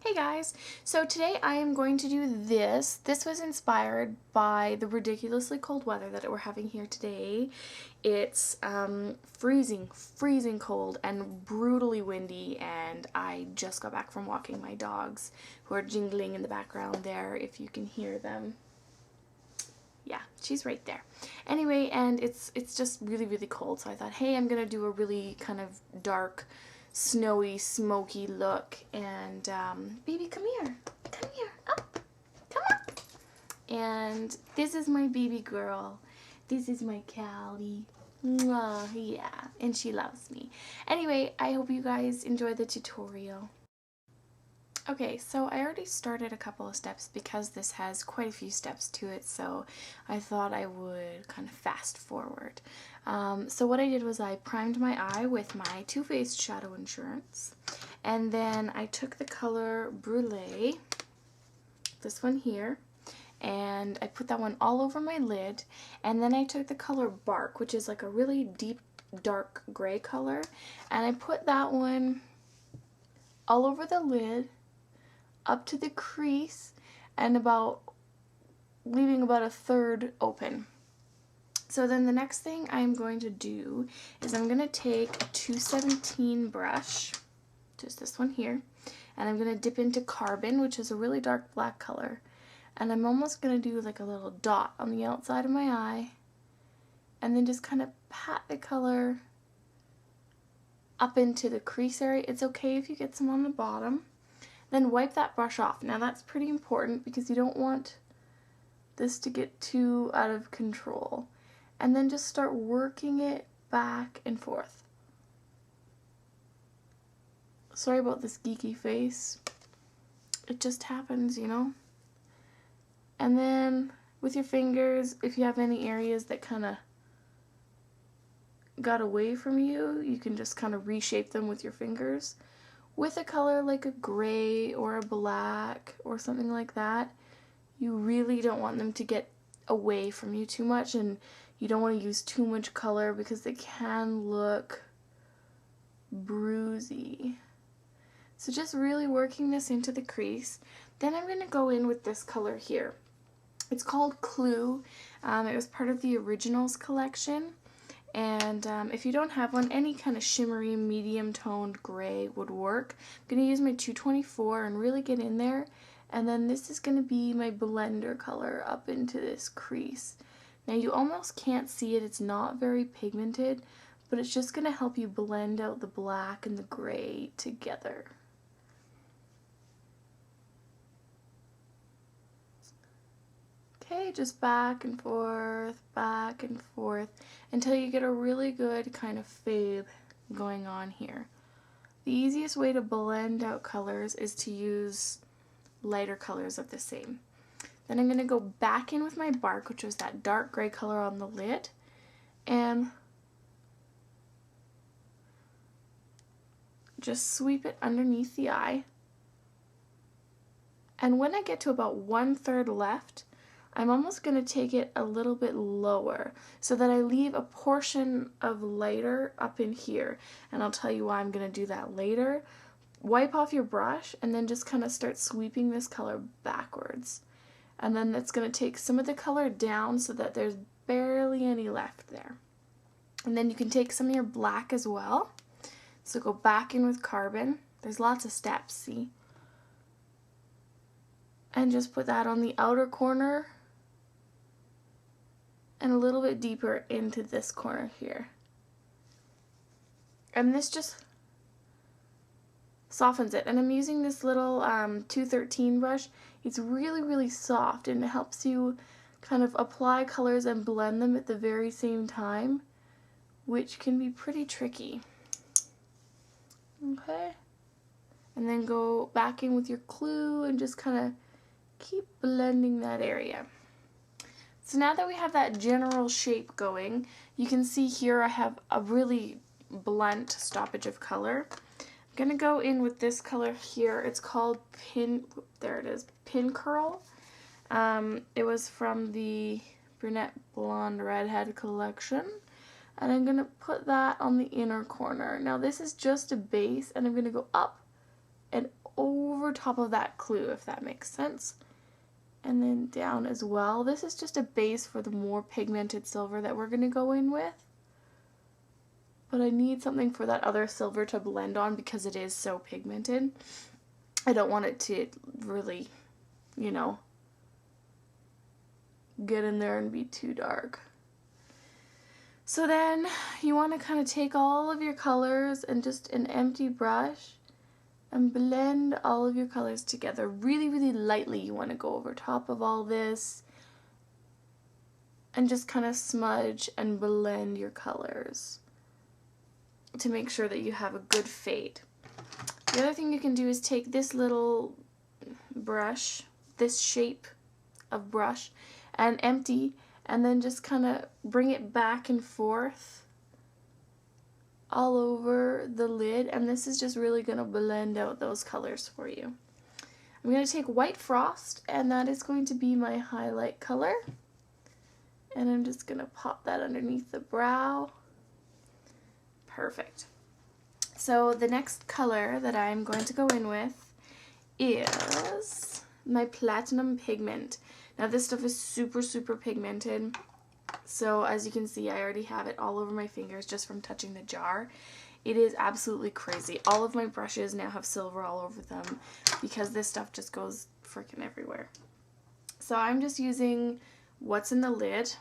Hey guys, so today I am going to do this. This was inspired by the ridiculously cold weather that we're having here today. It's freezing cold and brutally windy, and I just got back from walking my dogs who are jingling in the background there if you can hear them. Yeah, she's right there. Anyway, and it's just really cold, so I thought, hey, I'm gonna do a really kind of dark, snowy, smoky look. And baby, come here, up, come up. And this is my baby girl. This is my Callie. Mwah, yeah, and she loves me. Anyway, I hope you guys enjoy the tutorial. Okay, so I already started a couple of steps because this has quite a few steps to it, so I thought I would kind of fast forward. So what I did was I primed my eye with my Too Faced Shadow Insurance, and then I took the color Brule, this one here, and I put that one all over my lid, and then I took the color Bark, which is like a really deep dark gray color, and I put that one all over the lid, up to the crease, and leaving about a third open. So then the next thing I'm going to do is I'm going to take a 217 brush, just this one here, and I'm going to dip into Carbon, which is a really dark black color, and I'm almost going to do like a little dot on the outside of my eye, and then just kind of pat the color up into the crease area. It's okay if you get some on the bottom. Then wipe that brush off. Now that's pretty important because you don't want this to get too out of control. And then just start working it back and forth. Sorry about this geeky face. It just happens, you know? And then with your fingers, if you have any areas that kind of got away from you, you can just kind of reshape them with your fingers. With a color like a gray or a black or something like that, you really don't want them to get away from you too much, and you don't want to use too much color because they can look bruisey. So just really working this into the crease. Then I'm going to go in with this color here. It's called Clue. It was part of the Originals collection. And if you don't have one, any kind of shimmery, medium-toned gray would work. I'm going to use my 224 and really get in there. And then this is going to be my blender color up into this crease. Now you almost can't see it. It's not very pigmented, but it's just going to help you blend out the black and the gray together. Okay, just back and forth until you get a really good kind of fade going on here. The easiest way to blend out colors is to use lighter colors of the same. Then I'm going to go back in with my Bark, which was that dark gray color on the lid, and just sweep it underneath the eye. And when I get to about 1/3 left, I'm almost going to take it a little bit lower so that I leave a portion of lighter up in here. And I'll tell you why I'm going to do that later. Wipe off your brush and then just kind of start sweeping this color backwards. And then that's going to take some of the color down so that there's barely any left there. And then you can take some of your black as well. So go back in with Carbon. There's lots of steps, see? And just put that on the outer corner and a little bit deeper into this corner here. And this just softens it. And I'm using this little 213 brush. It's really soft, and it helps you kind of apply colors and blend them at the very same time, which can be pretty tricky. Okay. And then go back in with your Clue and just kind of keep blending that area. So now that we have that general shape going, you can see here I have a really blunt stoppage of color. I'm going to go in with this color here. It's called Pin Curl. It was from the Brunette Blonde Redhead collection. And I'm going to put that on the inner corner. Now this is just a base, and I'm going to go up and over top of that clue, if that makes sense. And then down as well. This is just a base for the more pigmented silver that we're going to go in with. But I need something for that other silver to blend on because it is so pigmented. I don't want it to really, you know, get in there and be too dark. So then you want to kind of take all of your colors and just an empty brush and blend all of your colors together. Really, really lightly you want to go over top of all this and just kind of smudge and blend your colors to make sure that you have a good fade. The other thing you can do is take this little brush, this shape of brush, and empty, and then just kind of bring it back and forth all over the lid, and this is just really going to blend out those colors for you. I'm going to take White Frost, and that is going to be my highlight color, and I'm just going to pop that underneath the brow. Perfect. So the next color that I'm going to go in with is my Platinum Pigment. Now this stuff is super, super pigmented. So as you can see, I already have it all over my fingers just from touching the jar. It is absolutely crazy. All of my brushes now have silver all over them because this stuff just goes freaking everywhere. So I'm just using what's in the lid.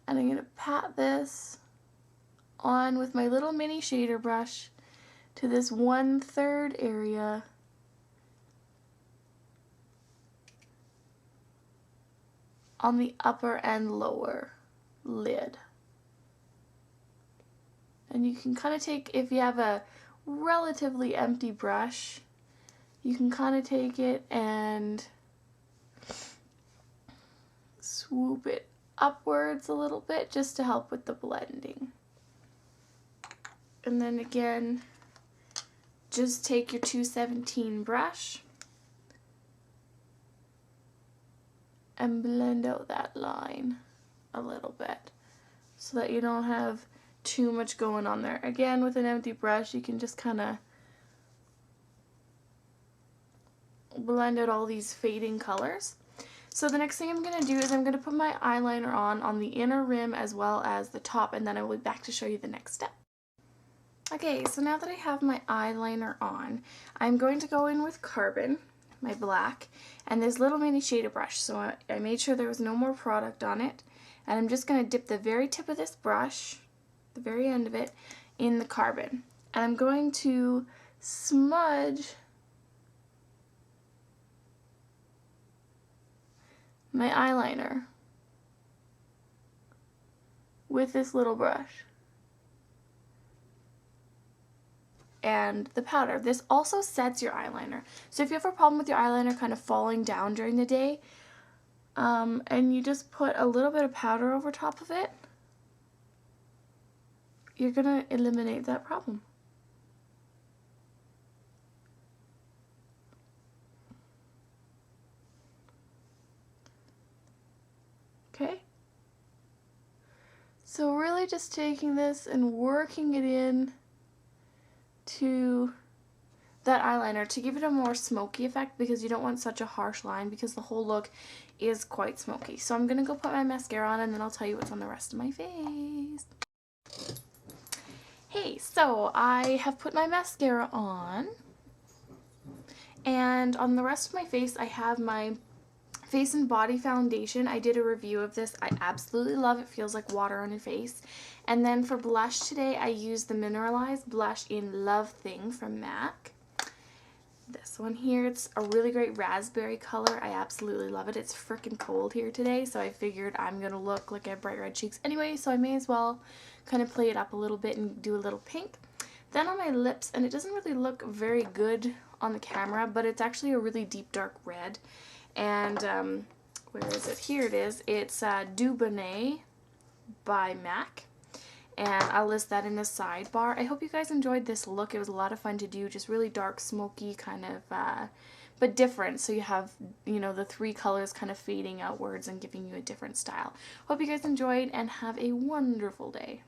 And I'm going to pat this on with my little mini shader brush to this 1/3 area. On the upper and lower lid. And you can kind of take, if you have a relatively empty brush, you can kind of take it and swoop it upwards a little bit just to help with the blending. And then again, just take your 217 brush and blend out that line a little bit so that you don't have too much going on there. Again, with an empty brush, you can just kind of blend out all these fading colors. So the next thing I'm going to do is I'm going to put my eyeliner on the inner rim as well as the top, and then I will be back to show you the next step. Okay, so now that I have my eyeliner on, I'm going to go in with Carbon, my black, and this little mini shader brush. So I made sure there was no more product on it, and I'm just going to dip the very tip of this brush, the very end of it, in the Carbon. And I'm going to smudge my eyeliner with this little brush and the powder. This also sets your eyeliner. So if you have a problem with your eyeliner kind of falling down during the day, and you just put a little bit of powder over top of it, you're gonna eliminate that problem. Okay? So really just taking this and working it in to that eyeliner to give it a more smoky effect, because you don't want such a harsh line because the whole look is quite smoky. So I'm gonna go put my mascara on, and then I'll tell you what's on the rest of my face. Hey, so I have put my mascara on, and on the rest of my face I have my Face and Body Foundation. I did a review of this. I absolutely love it. Feels like water on your face. And then for blush today, I used the Mineralized blush in Love Thing from MAC. This one here, it's a really great raspberry color. I absolutely love it. It's freaking cold here today, so I figured I'm gonna look like I have bright red cheeks anyway, so I may as well kind of play it up a little bit and do a little pink. Then on my lips, and it doesn't really look very good on the camera, but it's actually a really deep dark red. And where is it? Here it is. It's Dubonnet by MAC, and I'll list that in the sidebar. I hope you guys enjoyed this look. It was a lot of fun to do, just really dark, smoky kind of, but different. So you have, you know, the three colors kind of fading outwards and giving you a different style. Hope you guys enjoyed, and have a wonderful day.